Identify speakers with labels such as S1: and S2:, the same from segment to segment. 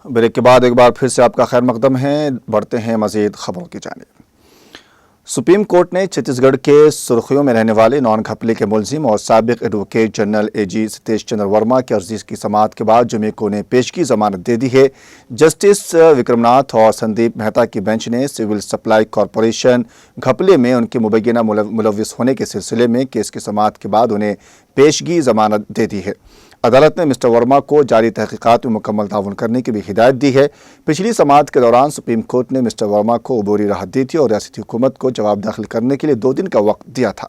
S1: Break के बाद एक बार फिर से आपका खैर मकदम है। बढ़ते हैं मजीद खबरों की जानिब। सुप्रीम कोर्ट ने छत्तीसगढ़ के सुर्खियों में रहने वाले नॉन घपले के मुलजिम और साबिक एडवोकेट जनरल एजी सतीश चंद्र वर्मा की अर्जी की समाअत के बाद जुमे को उन्हें पेशगी जमानत दे दी है। जस्टिस विक्रमनाथ और संदीप मेहता की बेंच ने सिविल सप्लाई कॉरपोरेशन घपले में उनके मुबैना मुलव्विस होने के सिलसिले में केस की समाअत के बाद उन्हें पेशगी जमानत दे दी है। अदालत ने मिस्टर वर्मा को जारी तहकीकात में मुकम्मल ताउन करने की भी हिदायत दी है। पिछली समाअत के दौरान सुप्रीम कोर्ट ने मिस्टर वर्मा को अबूरी राहत दी थी और रियासती हुकूमत को जवाब दाखिल करने के लिए 2 दिन का वक्त दिया था।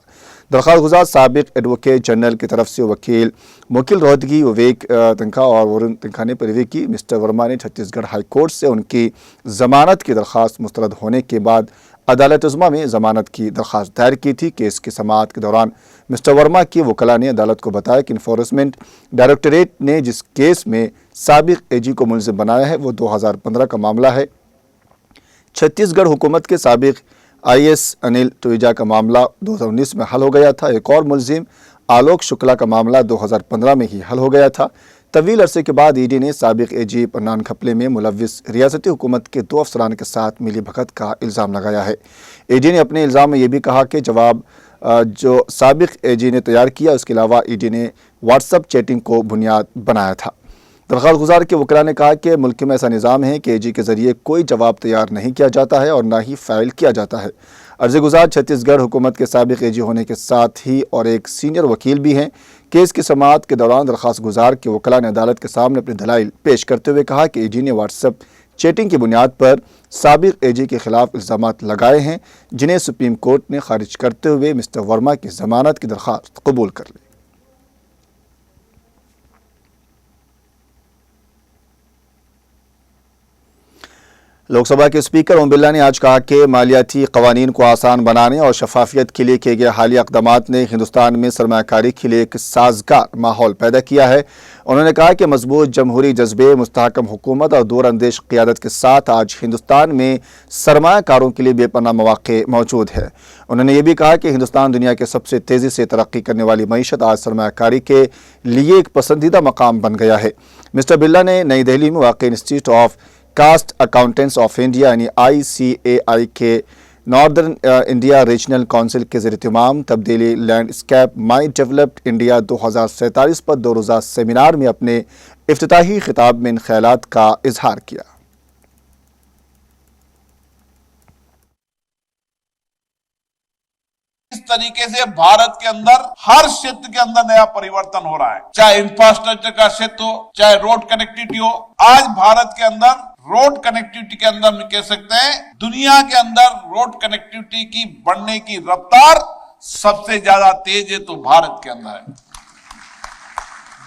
S1: दरख्वास्त गुजार साबिक एडवोकेट जनरल की तरफ से वकील मुकिल रोहतगी, विवेक तिनखा और वरुण तिनखा ने पैरवी की। मिस्टर वर्मा ने छत्तीसगढ़ हाई कोर्ट से उनकी जमानत की दरख्वास्त मुस्तरद होने के बाद अदालत उज़्मा में जमानत की दरख्वास्त दायर की थी। केस की समाअत के दौरान मिस्टर वर्मा की वकला ने अदालत को बताया कि इन्फोर्समेंट डायरेक्टरेट ने जिस केस में साबिक एजी को मुलजिम बनाया है वो 2015 का मामला है। छत्तीसगढ़ हुकूमत के साबिक IAS अनिल टुईजा का मामला 2019 में हल हो गया था। एक और मुलजिम आलोक शुक्ला का मामला 2015 में ही हल हो गया था। तवील अरसे के बाद ईडी ने साबिक एजी पर नॉन घपले में मुलव्विस रियासती हुकूमत के 2 अफसरान के साथ मिली भगत का इल्ज़ाम लगाया है। ईडी ने अपने इल्ज़ाम में यह भी कहा कि जवाब जो साबिक एजी ने तैयार किया, उसके अलावा ईडी ने व्हाट्सएप चैटिंग को बुनियाद बनाया था। दरख्वास्त गुजार के वकला ने कहा कि मुल्क में ऐसा निज़ाम है कि एजी के ज़रिए कोई जवाब तैयार नहीं किया जाता है और ना ही फ़ाइल किया जाता है। अर्ज़ी गुजार छत्तीसगढ़ हुकूमत के साबिक एजी होने के साथ ही और एक सीनियर वकील भी हैं। केस की समाअत के दौरान दरख्वास्त गुजार के वकला ने अदालत के सामने अपने दलाइल पेश करते हुए कहा कि एजी ने व्हाट्सएप चैटिंग की बुनियाद पर साबिक एजी के खिलाफ इल्ज़ामात लगाए हैं, जिन्हें सुप्रीम कोर्ट ने खारिज करते हुए मिस्टर वर्मा की जमानत की दरख्वास्त कबूल कर ली। लोकसभा के स्पीकर ओम बिरला ने आज कहा कि मालियाती कवानीन को आसान बनाने और शफाफियत के लिए किए गए हालिया इक़दामात ने हिंदुस्तान में सरमायाकारी के लिए एक साजगार माहौल पैदा किया है। उन्होंने कहा कि मजबूत जमहूरी जज्बे, मुस्तहकम हुकूमत और दूरअंदेश क़ियादत के साथ आज हिंदुस्तान में सरमायाकारों के लिए बेपनाह मौक़े मौजूद है। उन्होंने ये भी कहा कि हिंदुस्तान दुनिया के सबसे तेज़ी से तरक्की करने वाली मईशत आज सरमायाकारी के लिए एक पसंदीदा मकाम बन गया है। मिस्टर बिरला ने नई दिल्ली में वाक़ institute of cost accountants of India यानी ICAI के नॉर्दर्न इंडिया रीजनल काउंसिल के ज़ेर-ए-इत्तिमाम तब्दीली लैंडस्केप माई डेवलप्ड इंडिया 2047 पर 2 रोज़ा सेमिनार में अपने इफ्तिताही खिताब में इन ख्यालात का इजहार किया।
S2: इस तरीके से भारत के अंदर हर क्षेत्र के अंदर नया परिवर्तन हो रहा है, चाहे इंफ्रास्ट्रक्चर का क्षेत्र हो, चाहे रोड कनेक्टिविटी हो। आज भारत के अंदर रोड कनेक्टिविटी के अंदर हम कह सकते हैं दुनिया के अंदर रोड कनेक्टिविटी की बढ़ने की रफ्तार सबसे ज्यादा तेज है तो भारत के अंदर है।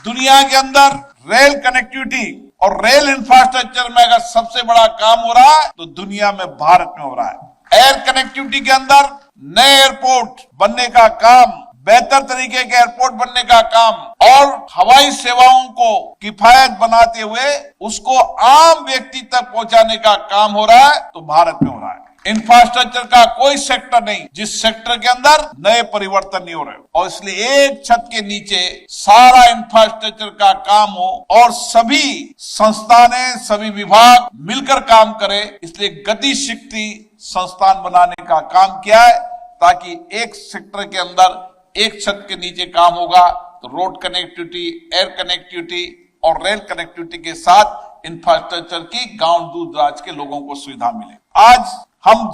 S2: दुनिया के अंदर रेल कनेक्टिविटी और रेल इंफ्रास्ट्रक्चर में अगर सबसे बड़ा काम हो रहा है तो दुनिया में भारत में हो रहा है। एयर कनेक्टिविटी के अंदर नए एयरपोर्ट बनने का काम, बेहतर तरीके के एयरपोर्ट बनने का काम और हवाई सेवाओं को किफायत बनाते हुए उसको आम व्यक्ति तक पहुंचाने का काम हो रहा है तो भारत में हो रहा है। इंफ्रास्ट्रक्चर का कोई सेक्टर नहीं जिस सेक्टर के अंदर नए परिवर्तन नहीं हो रहे और इसलिए एक छत के नीचे सारा इंफ्रास्ट्रक्चर का काम हो और सभी संस्थानें, सभी विभाग मिलकर काम करें, इसलिए गति शक्ति संस्थान बनाने का काम किया है ताकि एक सेक्टर के अंदर एक छत के नीचे काम होगा तो रोड कनेक्टिविटी, एयर कनेक्टिविटी और रेल कनेक्टिविटी के साथ इंफ्रास्ट्रक्चर की गांव दूर दराज के लोगों को सुविधा मिले। आज हम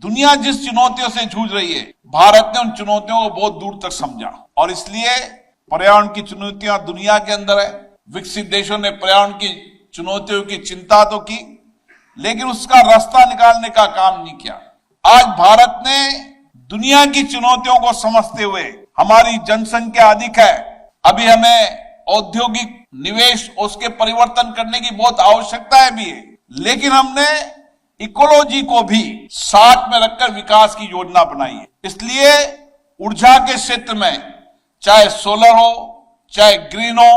S2: दुनिया जिस चुनौतियों से जूझ रही है, भारत ने उन चुनौतियों को बहुत दूर तक समझा और इसलिए पर्यावरण की चुनौतियां दुनिया के अंदर है। विकसित देशों ने पर्यावरण की चुनौतियों की चिंता तो की लेकिन उसका रास्ता निकालने का काम नहीं किया। आज भारत ने दुनिया की चुनौतियों को समझते हुए, हमारी जनसंख्या अधिक है, अभी हमें औद्योगिक निवेश उसके परिवर्तन करने की बहुत आवश्यकता है भी है, लेकिन हमने इकोलॉजी को भी साथ में रखकर विकास की योजना बनाई है। इसलिए ऊर्जा के क्षेत्र में चाहे सोलर हो चाहे ग्रीन हो,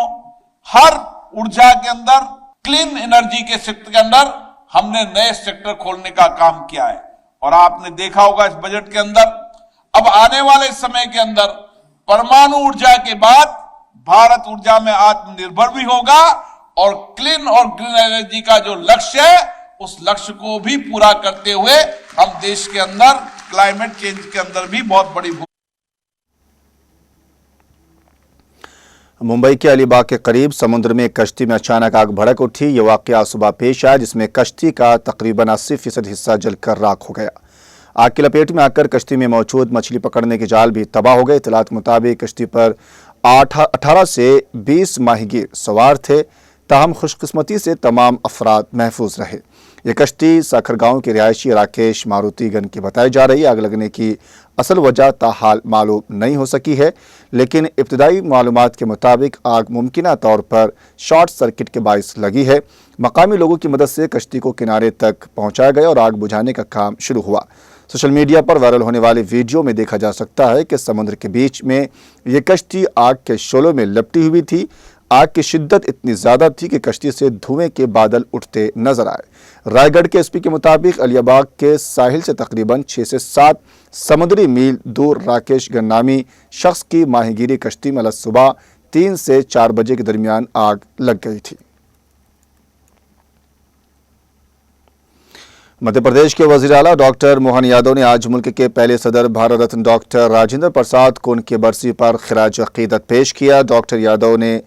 S2: हर ऊर्जा के अंदर क्लीन एनर्जी के क्षेत्र के अंदर हमने नए सेक्टर खोलने का काम किया है और आपने देखा होगा इस बजट के अंदर अब आने वाले समय के अंदर परमाणु ऊर्जा के बाद भारत ऊर्जा में आत्मनिर्भर भी होगा और क्लीन और ग्रीन एनर्जी का जो लक्ष्य है उस लक्ष्य को भी पूरा करते हुए हम देश के अंदर क्लाइमेट चेंज के अंदर भी बहुत बड़ी
S1: मुंबई के अलीबाग के करीब समुद्र में कश्ती में अचानक आग भड़क उठी। ये वाकया सुबह पेश आया, जिसमें कश्ती का तकरीबन 80% हिस्सा जलकर राख हो गया। आग की लपेट में आकर कश्ती में मौजूद मछली पकड़ने के जाल भी तबाह हो गए। इत्तलात के मुताबिक कश्ती पर 18 से 20 माहीगीर सवार थे, ताहम खुशकिस्मती से तमाम अफराद महफूज रहे। ये कश्ती साखर गांव के रिहायशी राकेश मारुतिगन की बताई जा रही है। आग लगने की असल वजह ताहाल मालूम नहीं हो सकी है, लेकिन इब्तदाई मालूमात के मुताबिक आग मुमकिना तौर पर शॉर्ट सर्किट के बाइस लगी है। मकामी लोगों की मदद से कश्ती को किनारे तक पहुंचाया गया और आग बुझाने का काम शुरू हुआ। सोशल मीडिया पर वायरल होने वाले वीडियो में देखा जा सकता है कि समुद्र के बीच में ये कश्ती आग के शोलों में लपटी हुई थी। आग की शिद्दत इतनी ज़्यादा थी कि कश्ती से धुएं के बादल उठते नजर आए। रायगढ़ के एसपी के मुताबिक अलियाबाग के साहिल से तकरीबन 6 से 7 समुद्री मील दूर राकेश गन नामी शख्स की माहीगीरी कश्ती में सुबह 3 से 4 बजे के दरमियान आग लग गई थी। मध्य प्रदेश के वज़ीर आला डॉक्टर मोहन यादव ने आज मुल्क के पहले सदर भारत रत्न डॉक्टर राजेंद्र प्रसाद को उनकी बरसी पर खिराज अकीदत पेश किया। डॉक्टर यादव ने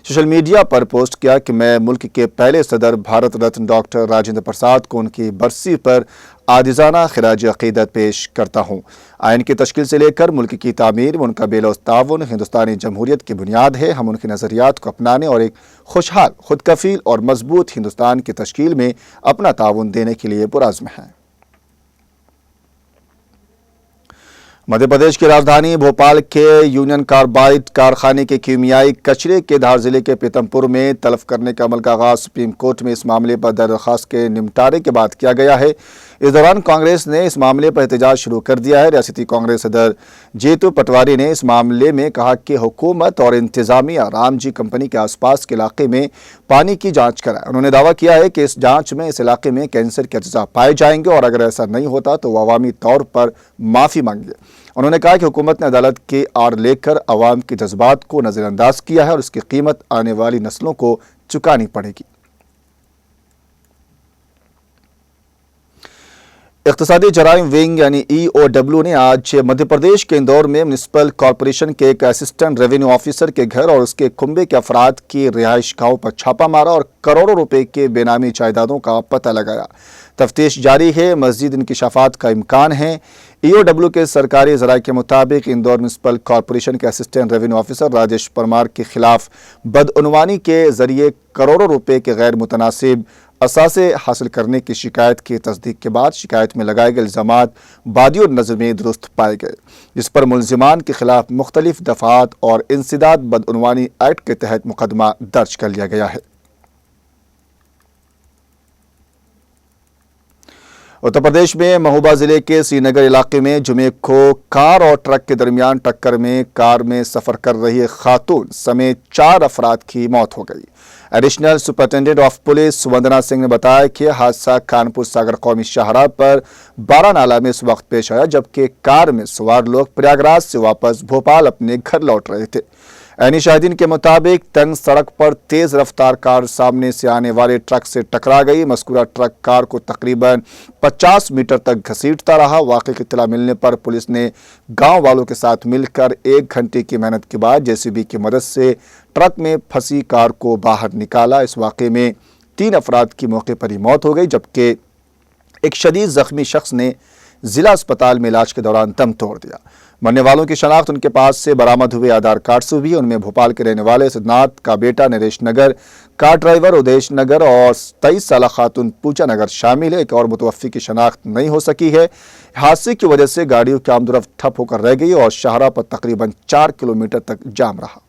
S1: सोशल मीडिया पर पोस्ट किया कि मैं मुल्क के पहले सदर भारत रत्न डॉक्टर राजेंद्र प्रसाद को उनकी बरसी पर आदिजाना खिराज अकीदत पेश करता हूँ। आइन की तश्कील से लेकर मुल्क की तामीर में उनका बेलौस ताउन हिंदुस्तानी जमहूरियत की बुनियाद है। हम उनके नज़रियात को अपनाने और एक खुशहाल, खुदकफील और मजबूत हिंदुस्तान की तश्कील में अपना ताउन देने के लिए पुरज़्म हैं। मध्य प्रदेश की राजधानी भोपाल के यूनियन कार्बाइड कारखाने के कीमियाई कचरे के धार जिले के पीतमपुर में तलब करने का अमल का आगाज सुप्रीम कोर्ट में इस मामले पर दरख्वास्त के निपटारे के बाद किया गया है। इस दौरान कांग्रेस ने इस मामले पर एहतजाज शुरू कर दिया है। रियासती कांग्रेस सदर जीतू पटवारी ने इस मामले में कहा कि हुकूमत और इंतजामिया रामजी कंपनी के आसपास के इलाके में पानी की जांच कराए। उन्होंने दावा किया है कि इस जांच में इस इलाके में कैंसर के अज्जा पाए जाएंगे और अगर ऐसा नहीं होता तो वो अवामी तौर पर माफ़ी मांगे। उन्होंने कहा कि हुकूमत ने अदालत की आड़ लेकर अवाम के जज्बात को नज़रअंदाज किया है और इसकी कीमत आने वाली नस्लों को चुकानी पड़ेगी। इक़्तिसादी जराइम विंग यानी EOW ने आज मध्य प्रदेश के इंदौर में म्युनिसिपल कॉरपोरेशन के एक असिस्टेंट रेवेन्यू ऑफिसर के घर और उसके कुंबे के अफराद की रिहाइश गाहों पर छापा मारा और करोड़ों रुपए के बेनामी जायदादों का पता लगाया। तफ्तीश जारी है, मज़ीद इंकिशाफात का इम्कान है। EOW के सरकारी ज़राए के मुताबिक इंदौर म्युनिसिपल कॉरपोरेशन के assistant revenue officer Rajesh Parmar के खिलाफ बदउनवानी के जरिए करोड़ों रुपए के गैर मुतनासिब असासे हासिल करने की शिकायत की तस्दीक के बाद शिकायत में लगाए गए इल्ज़ामात बादियो नज़र में दुरुस्त पाए गए, जिस पर मुलजिमान के खिलाफ मुख्तलिफ दफ़ात और इंसदाद बदउनवानी एक्ट के तहत मुकदमा दर्ज कर लिया गया है। उत्तर प्रदेश में महोबा जिले के श्रीनगर इलाके में जुमे को कार और ट्रक के दरमियान टक्कर में कार में सफर कर रही एक खातून समेत 4 अफराद की मौत हो गई। एडिशनल सुपरिटेंडेंट ऑफ पुलिस वंदना सिंह ने बताया कि हादसा कानपुर सागर कौमी शाहराह पर 12 नाला में इस वक्त पेश आया, जबकि कार में सवार लोग प्रयागराज से वापस भोपाल अपने घर लौट रहे थे। ऐनी शाहिदीन के मुताबिक तंग सड़क पर तेज रफ्तार कार सामने से आने वाले ट्रक से टकरा गई। मस्कुरा ट्रक कार को तकरीबन 50 मीटर तक घसीटता रहा। वाक़े की इत्तला मिलने पर पुलिस ने गांव वालों के साथ मिलकर 1 घंटे की मेहनत के बाद JCB की मदद से ट्रक में फंसी कार को बाहर निकाला। इस वाक़े में 3 अफराद की मौके पर ही मौत हो गई, जबकि एक शदीद जख्मी शख्स ने जिला अस्पताल में इलाज के दौरान दम तोड़ दिया। मरने वालों की शनाख्त उनके पास से बरामद हुए आधार कार्ड से हुई। उनमें भोपाल के रहने वाले सिद्धनाथ का बेटा नरेश नगर, कार ड्राइवर उदेश नगर और 23 साल खातून पूजा नगर शामिल है। एक और मुतवफ़ी की शनाख्त नहीं हो सकी है। हादसे की वजह से गाड़ियों की आमदोरफ्त ठप होकर रह गई और शाहराह पर तकरीबन 4 किलोमीटर तक जाम रहा।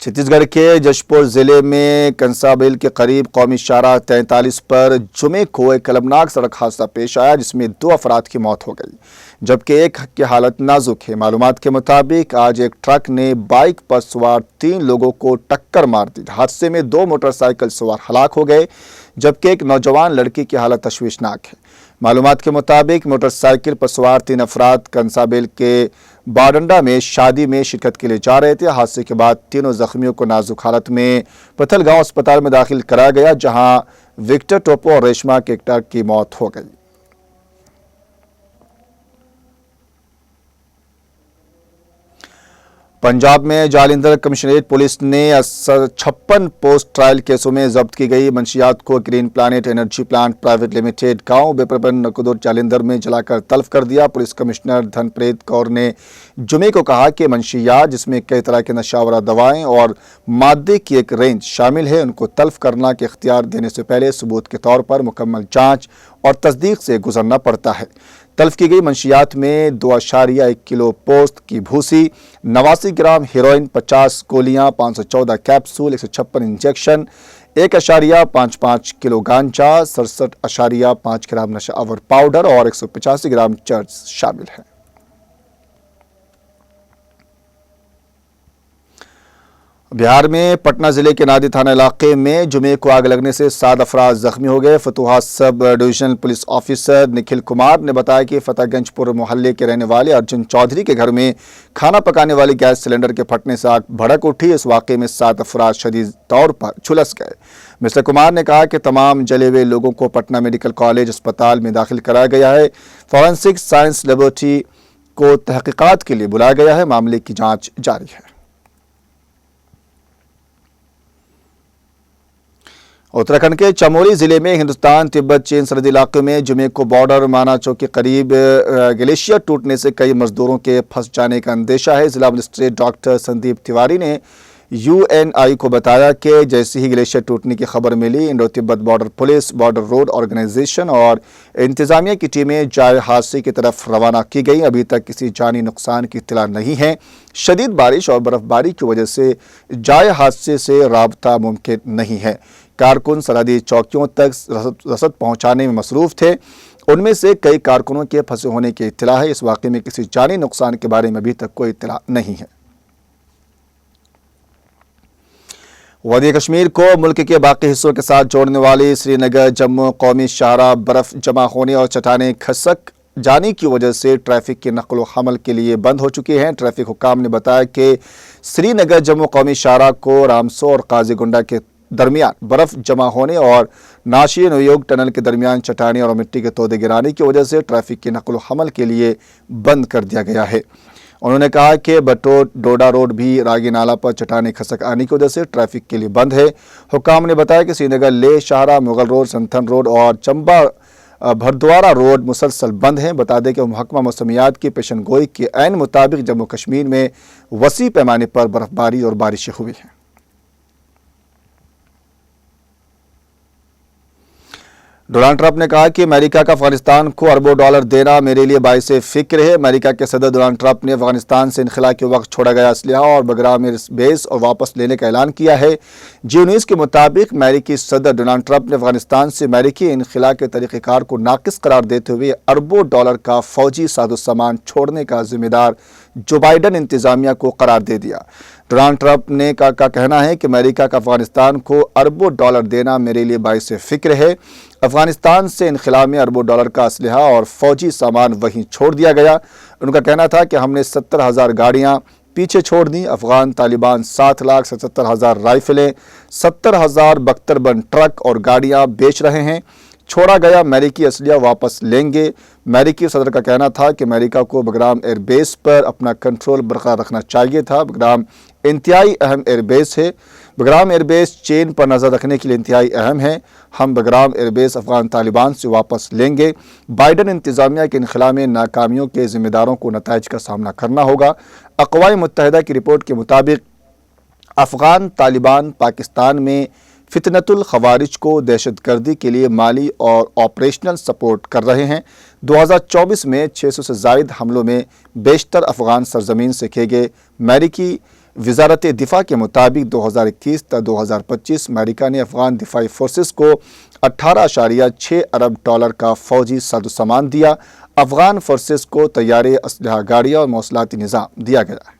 S1: छत्तीसगढ़ के जशपुर जिले में कंसाबिल के करीब कौमी शाहराह 43 पर जुमे को एक अलमनाक सड़क हादसा पेश आया, जिसमें 2 अफराद की मौत हो गई, जबकि एक की हालत नाजुक है। मालूमात के मुताबिक आज एक ट्रक ने बाइक पर सवार 3 लोगों को टक्कर मार दी। हादसे में 2 मोटरसाइकिल सवार हलाक हो गए, जबकि एक नौजवान लड़की की हालत तशवीशनाक है। मालूमात के मुताबिक मोटरसाइकिल पर सवार 3 अफराद कंसाबिल के باڈنڈا میں شادی میں شرکت کے لیے جا رہے تھے۔ حادثے کے بعد تینوں زخمیوں کو نازک حالت میں پتھل گاؤں اسپتال میں داخل کرایا گیا، جہاں وکٹر ٹوپو اور ریشما کیکٹر کی موت ہو گئی۔ پنجاب میں جالندھر کمشنریٹ پولیس نے 56 پوسٹ ٹرائل کیسوں میں ضبط کی گئی منشیات کو green plant energy plant private limited گاؤں بیپربن نکودر جالندھر میں جلا کر تلف کر دیا۔ پولیس کمشنر دھن پریت کور نے جمعے کو کہا کہ منشیات جس میں کئی طرح کے نشاورہ دوائیں اور مادے کی ایک رینج شامل ہے، ان کو تلف کرنا کے اختیار دینے سے پہلے ثبوت کے طور پر مکمل جانچ اور تصدیق سے گزرنا پڑتا ہے۔ تلف کی گئی منشیات میں 2.1 کلو پوست کی بھوسی، 89 گرام ہیروئن، 50 گولیاں، 514 کیپسول، 156 انجیکشن، 1.55 کلو گانجا، 67.5 گرام نشہ آور پاؤڈر اور 185 گرام چرس شامل ہیں۔ بہار میں پٹنہ ضلع کے نادی تھانہ علاقے میں جمعے کو آگ لگنے سے 7 افراد زخمی ہو گئے۔ فتوحات sub divisional police officer Nikhil Kumar نے بتایا کہ فتح گنج پور محلے کے رہنے والے ارجن چودھری کے گھر میں کھانا پکانے والی گیس سلنڈر کے پھٹنے سے آگ بھڑک اٹھی۔ اس واقعے میں 7 افراد شدید طور پر جھلس گئے۔ مسٹر کمار نے کہا کہ تمام جلے ہوئے لوگوں کو پٹنہ میڈیکل کالج اسپتال میں داخل کرایا گیا ہے۔ فورینسک سائنس لیبارٹری کو تحقیقات کے لیے بلایا گیا ہے۔ معاملے کی جانچ جاری ہے۔ اتراکھنڈ کے چمولی ضلع میں ہندوستان تبت چین سرحدی علاقے میں جمعے کو بارڈر ماناچو کے قریب گلیشیئر ٹوٹنے سے کئی مزدوروں کے پھنس جانے کا اندیشہ ہے۔ ضلع مجسٹریٹ ڈاکٹر سندیپ تیواری نے UNI کو بتایا کہ جیسے ہی گلیشیئر ٹوٹنے کی خبر ملی، Indo Tibet border police, border road organisation اور انتظامیہ کی ٹیمیں جائے حادثے کی طرف روانہ کی گئیں۔ ابھی تک کسی جانی نقصان کی اطلاع نہیں ہے۔ شدید بارش اور برف باری کی وجہ سے جائے حادثے سے رابطہ ممکن نہیں ہے۔ کارکن سرحدی چوکیوں تک رسد پہنچانے میں مصروف تھے۔ ان میں سے کئی کارکنوں کے پھنسے ہونے کی اطلاع ہے۔ اس واقعے میں کسی جانی نقصان کے بارے میں ابھی تک کوئی اطلاع نہیں ہے۔ وادی کشمیر کو ملک کے باقی حصوں کے ساتھ جوڑنے والی سری نگر جموں قومی شاہراہ برف جمع ہونے اور چٹانیں کھسک جانے کی وجہ سے ٹریفک کی نقل و حمل کے لیے بند ہو چکی ہیں۔ ٹریفک حکام نے بتایا کہ سری نگر جموں قومی شاہراہ کو رامسو اور قاضی گنڈا کے درمیان برف جمع ہونے اور ناشی نیوگ ٹنل کے درمیان چٹانیں اور مٹی کے تودے گرانے کی وجہ سے ٹریفک کی نقل و حمل کے لیے بند کر دیا گیا ہے۔ انہوں نے کہا کہ بٹوٹ ڈوڈا روڈ بھی راگی نالا پر چٹانیں کھسک آنے کی وجہ سے ٹریفک کے لیے بند ہے۔ حکام نے بتایا کہ سری نگر لے شاہراہ، مغل روڈ، سنتھن روڈ اور چمبا بھردوارا روڈ مسلسل بند ہیں۔ بتا دیں کہ محکمہ موسمیات کی پیشن گوئی کے عین مطابق جموں کشمیر میں وسیع پیمانے پر برف باری اور بارشیں ہوئی ہیں۔ ڈونلڈ ٹرمپ نے کہا کہ امریکہ کا افغانستان کو اربوں ڈالر دینا میرے لیے باعث فکر ہے۔ امریکہ کے صدر ڈونلڈ ٹرمپ نے افغانستان سے انخلا کے وقت چھوڑا گیا اسلحہ اور بگرام ایئر بیس اور واپس لینے کا اعلان کیا ہے۔ جیو نیوز کے مطابق امریکی صدر ڈونلڈ ٹرمپ نے افغانستان سے امریکی انخلا کے طریقہ کار کو ناقص قرار دیتے ہوئے اربوں ڈالر کا فوجی سازوسامان چھوڑنے کا ذمہ دار جو بائیڈن انتظامیہ کو قرار دے دیا۔ ڈونلڈ ٹرمپ نے کا کہنا ہے کہ امریکہ کا افغانستان کو اربوں ڈالر دینا میرے لیے باعث فکر ہے۔ افغانستان سے انخلا میں اربوں ڈالر کا اسلحہ اور فوجی سامان وہیں چھوڑ دیا گیا۔ ان کا کہنا تھا کہ ہم نے 70,000 گاڑیاں پیچھے چھوڑ دیں۔ افغان طالبان 7,77,000 رائفلیں، 70,000 بختربند ٹرک اور گاڑیاں بیچ رہے ہیں۔ چھوڑا گیا امریکی اسلحہ واپس لیں گے۔ امریکی صدر کا کہنا تھا کہ امریکہ کو بگرام ایئر بیس پر اپنا کنٹرول برقرار رکھنا چاہیے تھا۔ بگرام انتہائی اہم ایئر بیس ہے۔ بگرام ایئر بیس چین پر نظر رکھنے کے لیے انتہائی اہم ہے۔ ہم بگرام ایئر بیس افغان طالبان سے واپس لیں گے۔ بائیڈن انتظامیہ کے انخلا میں ناکامیوں کے ذمہ داروں کو نتائج کا سامنا کرنا ہوگا۔ اقوام متحدہ کی رپورٹ کے مطابق افغان طالبان پاکستان میں فتنۃ الخوارج کو دہشت گردی کے لیے مالی اور آپریشنل سپورٹ کر رہے ہیں۔ 2024 میں 600 سے زائد حملوں میں بیشتر افغان سرزمین سے کیے گئے۔ امریکی وزارت دفاع کے مطابق 2021 تا 2025 امریکہ نے افغان دفاعی فورسز کو 18.6 ارب ڈالر کا فوجی سازوسامان دیا۔ افغان فورسز کو طیارے، اسلحہ گاڑیاں اور مواصلاتی نظام دیا گیا ہے۔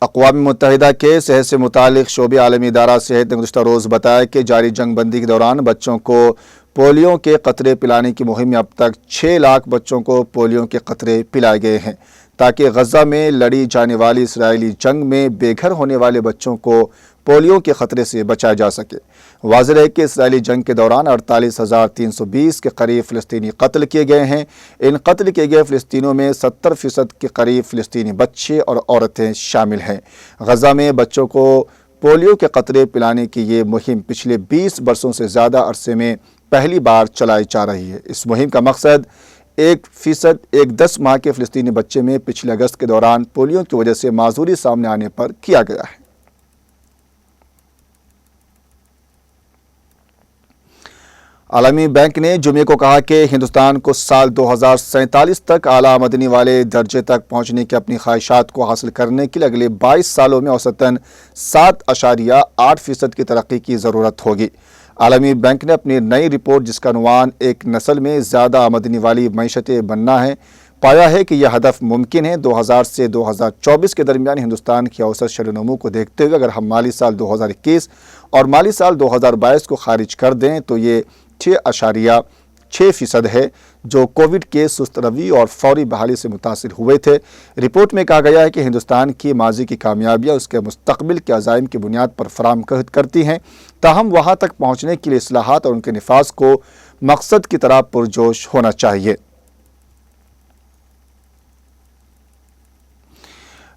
S1: اقوام متحدہ کے صحت سے متعلق شعبے عالمی ادارہ صحت نے گزشتہ روز بتایا کہ جاری جنگ بندی کے دوران بچوں کو پولیو کے قطرے پلانے کی مہم میں اب تک 6 لاکھ بچوں کو پولیو کے قطرے پلائے گئے ہیں تاکہ غزہ میں لڑی جانے والی اسرائیلی جنگ میں بے گھر ہونے والے بچوں کو پولیو کے خطرے سے بچایا جا سکے۔ واضح ہے کہ اسرائیلی جنگ کے دوران 48,320 کے قریب فلسطینی قتل کیے گئے ہیں۔ ان قتل کیے گئے فلسطینیوں میں 70% کے قریب فلسطینی بچے اور عورتیں شامل ہیں۔ غزہ میں بچوں کو پولیو کے قطرے پلانے کی یہ مہم پچھلے 20 برسوں سے زیادہ عرصے میں پہلی بار چلائی جا رہی ہے۔ اس مہم کا مقصد 1% ایک 10 ماہ کے فلسطینی بچے میں پچھلے اگست کے دوران پولیو کی وجہ سے معذوری سامنے آنے پر کیا گیا ہے۔ عالمی بینک نے جمعے کو کہا کہ ہندوستان کو سال 2047 تک اعلیٰ آمدنی والے درجے تک پہنچنے کی اپنی خواہشات کو حاصل کرنے کے لیے اگلے 22 سالوں میں اوسطاً 7.8% کی ترقی کی ضرورت ہوگی۔ عالمی بینک نے اپنی نئی رپورٹ جس کا عنوان ایک نسل میں زیادہ آمدنی والی معیشتیں بننا ہے پایا ہے کہ یہ ہدف ممکن ہے۔ 2000 سے 2024 کے درمیان ہندوستان کی اوسط شرح نمو کو دیکھتے ہوئے اگر ہم مالی سال 2021 اور مالی سال 2022 کو خارج کر دیں تو یہ 6.6% ہے جو کووڈ کے سست روی اور فوری بحالی سے متاثر ہوئے تھے۔ رپورٹ میں کہا گیا ہے کہ ہندوستان کی ماضی کی کامیابیاں اس کے مستقبل کے عزائم کی بنیاد پر فراہم کرتی ہیں، تاہم وہاں تک پہنچنے کے لیے اصلاحات اور ان کے نفاذ کو مقصد کی طرح پرجوش ہونا چاہیے۔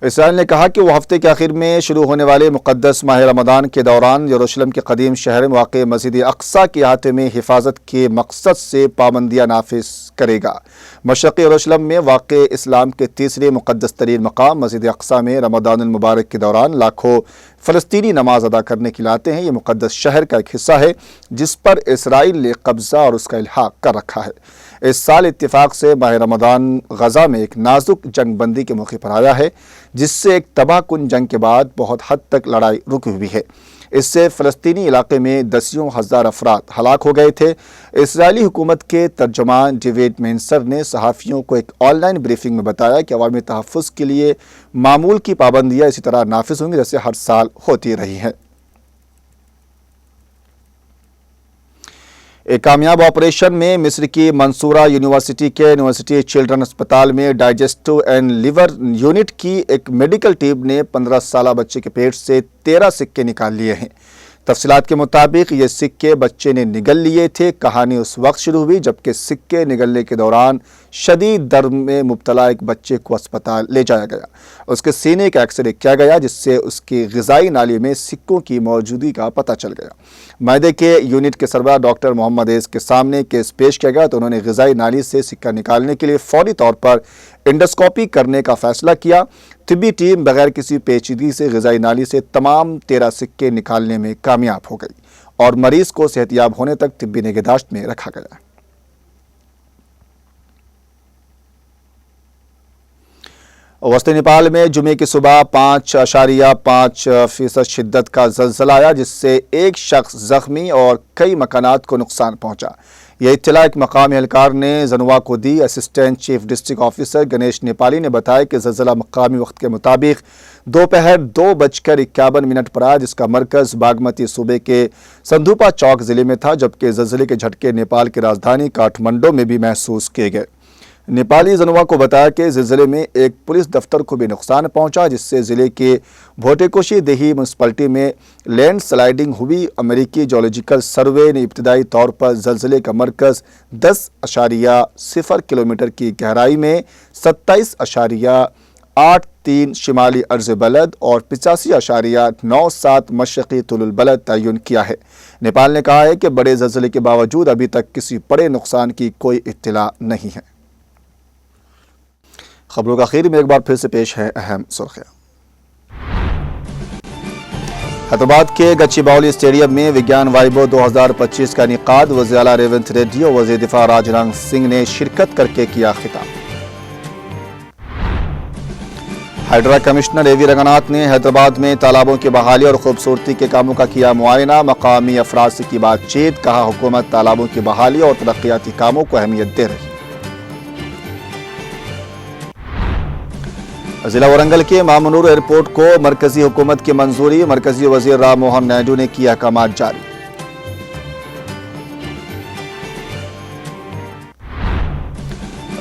S1: اسرائیل نے کہا کہ وہ ہفتے کے آخر میں شروع ہونے والے مقدس ماہ رمضان کے دوران یروشلم کے قدیم شہر میں واقع مسجد اقصی کے احاطے میں حفاظت کے مقصد سے پابندیاں نافذ کرے گا۔ مشرقی یروشلم میں واقع اسلام کے تیسرے مقدس ترین مقام مسجد اقصی میں رمضان المبارک کے دوران لاکھوں فلسطینی نماز ادا کرنے کے لیے آتے ہیں۔ یہ مقدس شہر کا ایک حصہ ہے جس پر اسرائیل نے قبضہ اور اس کا الحاق کر رکھا ہے۔ اس سال اتفاق سے ماہ رمضان غزہ میں ایک نازک جنگ بندی کے موقع پر آیا ہے جس سے ایک تباہ کن جنگ کے بعد بہت حد تک لڑائی رکی ہوئی ہے۔ اس سے فلسطینی علاقے میں دسیوں ہزار افراد ہلاک ہو گئے تھے۔ اسرائیلی حکومت کے ترجمان ڈیوڈ مینسر نے صحافیوں کو ایک آن لائن بریفنگ میں بتایا کہ عوامی تحفظ کے لیے معمول کی پابندیاں اسی طرح نافذ ہوں گی جیسے ہر سال ہوتی رہی ہیں۔ ایک کامیاب آپریشن میں مصر کی منصورہ یونیورسٹی کے یونیورسٹی چلڈرن اسپتال میں ڈائجسٹو اینڈ لیور یونٹ کی ایک میڈیکل ٹیم نے 15 سالہ بچے کے پیٹ سے 13 سکے نکال لیے ہیں۔ تفصیلات کے مطابق یہ سکے بچے نے نگل لیے تھے۔ کہانی اس وقت شروع ہوئی جبکہ سکے نگلنے کے دوران شدید درد میں مبتلا ایک بچے کو اسپتال لے جایا گیا۔ اس کے سینے کا ایکس رے کیا گیا جس سے اس کی غذائی نالی میں سکوں کی موجودگی کا پتہ چل گیا۔ معدے کے یونٹ کے سربراہ ڈاکٹر محمد عیز کے سامنے کیس پیش کیا گیا تو انہوں نے غذائی نالی سے سکہ نکالنے کے لیے فوری طور پر انڈوسکوپی کرنے کا فیصلہ کیا۔ طبی ٹیم بغیر کسی پیچیدگی سے غذائی نالی سے تمام 13 سکے نکالنے میں کامیاب ہو گئی اور مریض کو صحتیاب ہونے تک طبی نگہداشت میں رکھا گیا۔ وسط نیپال میں جمعے کی صبح 5.5% شدت کا زلزلہ آیا جس سے ایک شخص زخمی اور کئی مکانات کو نقصان پہنچا۔ یہ اطلاع ایک مقامی اہلکار نے زنوا کو دی۔ Assistant chief district officer Ganesh Nepali نے بتایا کہ زلزلہ مقامی وقت کے مطابق دوپہر 2:51 پر آیا جس کا مرکز باگمتی صوبے کے سندھوپا چوک ضلع میں تھا جبکہ زلزلے کے جھٹکے نیپال کی راجدھانی کاٹھمنڈو میں بھی محسوس کیے گئے۔ نیپالی زنوا کو بتایا کہ زلزلے میں ایک پولیس دفتر کو بھی نقصان پہنچا جس سے ضلع کے بھوٹیکوشی دیہی میونسپلٹی میں لینڈ سلائیڈنگ ہوئی۔ امریکی جیولوجیکل سروے نے ابتدائی طور پر زلزلے کا مرکز 10.0 کلومیٹر کی گہرائی میں 27.83 شمالی عرض بلد اور 85.97 مشرقی طول البلد تعین کیا ہے۔ نیپال نے کہا ہے کہ بڑے زلزلے کے باوجود ابھی تک کسی بڑے نقصان کی کوئی اطلاع نہیں ہے۔ خبروں کا آخر میں ایک بار پھر سے پیش ہے اہم سرخیاں۔ حیدرآباد کے گچی باؤلی اسٹیڈیم میں وگیان وائبھو 2025 کا انعقاد۔ وزیر اعلیٰ ریونت ریڈی اور وزیر دفاع راجناتھ سنگھ نے شرکت کر کے کیا خطاب۔ ہائیڈرا کمشنر اے وی رنگناتھ نے حیدرآباد میں تالابوں کی بحالی اور خوبصورتی کے کاموں کا کیا معائنہ۔ مقامی افراد سے کی بات چیت، کہا حکومت تالابوں کی بحالی اور ترقیاتی کاموں کو اہمیت دے رہی۔ ضلع ورنگل کے مامنور ایئرپورٹ کو مرکزی حکومت کی منظوری۔ مرکزی وزیر رام موہن نائیڈو نے کیا احکامات جاری۔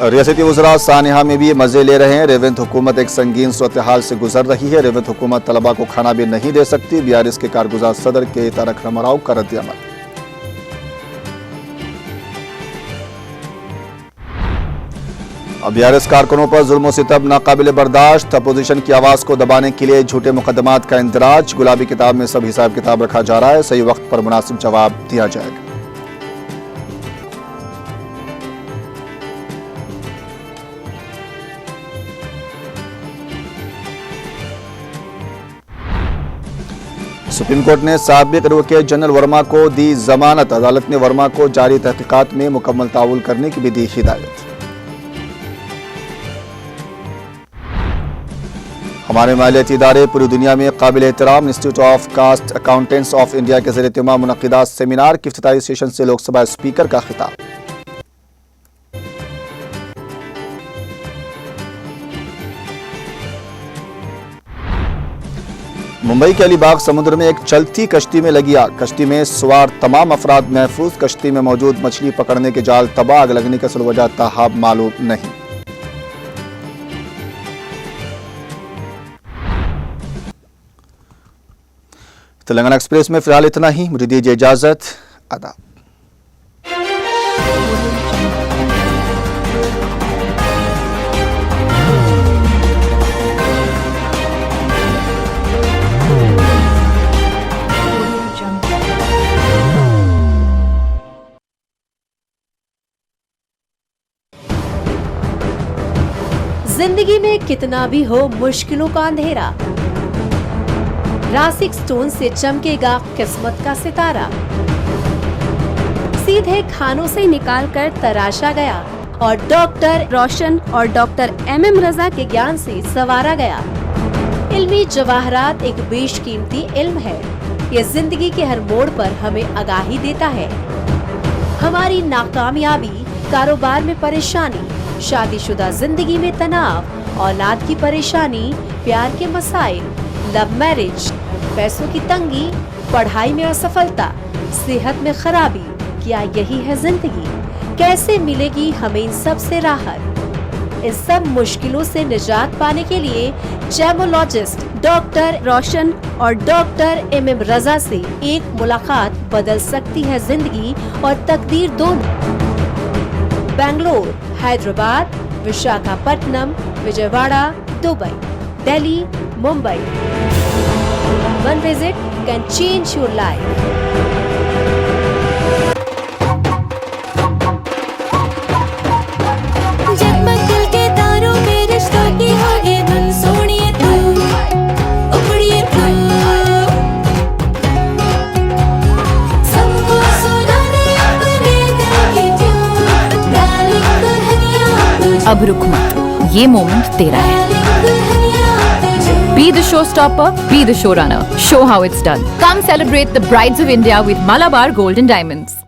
S1: रियासती वज़रा सानिहा में भी मज़े ले रहे हैं। रेवंत हुकूमत एक संगीन सूरत हाल से गुजर रही है। रेवंत हुकूमत तलबा को खाना भी नहीं दे सकती। BRS के कारगुजार सदर के तारक रामाराव का रद्द-ए-अमल। अब BRS कारकुनों पर जुल्म और सितम नाकाबिले बर्दाश्त। अपोजिशन की आवाज़ को दबाने के लिए झूठे मुकदमात का इंदराज। गुलाबी किताब में सब हिसाब किताब रखा जा रहा है। सही वक्त पर मुनासिब जवाब दिया जाएगा। सुप्रीम कोर्ट ने साबिक एडवोकेट जनरल वर्मा को दी जमानत। अदालत ने वर्मा को जारी तहकीकात में मुकम्मल ताउल करने की भी दी हिदायत। हमारे मालियाती इदारे पूरी दुनिया में काबिल एहतराम। Institute of cost accountants of India के ज़रिए तमाम मुनक़िदा सेमिनार के इफ्तिताही सेशन से लोकसभा स्पीकर का खिताब। मुंबई के अलीबाग समुद्र में एक चलती कश्ती में लगी आग। कश्ती में सवार तमाम अफराद महफूज। कश्ती में मौजूद मछली पकड़ने के जाल तबाह। आग लगने की असल वजह ताहाब मालूम नहीं। तेलंगाना एक्सप्रेस में फिलहाल इतना ही। मुझे दीजिए इजाजत। आदाब।
S3: जिंदगी में कितना भी हो मुश्किलों का अंधेरा, रासिक स्टोन से चमकेगा किस्मत का सितारा। सीधे खानों से निकाल कर तराशा गया और डॉक्टर रोशन और डॉक्टर MM रजा के ज्ञान से संवारा गया। इल्मी जवाहरात एक बेशकीमती इल्म है। ये जिंदगी के हर मोड़ पर हमें आगाही देता है। हमारी नाकामयाबी, कारोबार में परेशानी, शादीशुदा जिंदगी में तनाव, औलाद की परेशानी, प्यार के मसाइल, लव मैरिज, पैसों की तंगी, पढ़ाई में असफलता, सेहत में खराबी, क्या यही है जिंदगी? कैसे मिलेगी हमें इन सब से राहत? इन सब मुश्किलों से निजात पाने के लिए जेमोलॉजिस्ट डॉक्टर रोशन और डॉक्टर MM रजा से एक मुलाकात बदल सकती है जिंदगी और तकदीर दोनों। Bangalore, Hyderabad, Visakhapatnam, Vijayawada, Dubai, Delhi, Mumbai. One visit can change your life.
S4: जगमग दिल के तारों में रिश्तों की होगी धुन, सोनिए तू, उखड़िए तू, सबको सुनाने अपने दिल की ट्यून, डार्लिंग दुल्हनिया तुझे,
S5: अब रुक मत, ये मोमेंट तेरा है। Be the showstopper, be the showrunner. Show how it's done. Come celebrate the brides of India with Malabar Gold and Diamonds.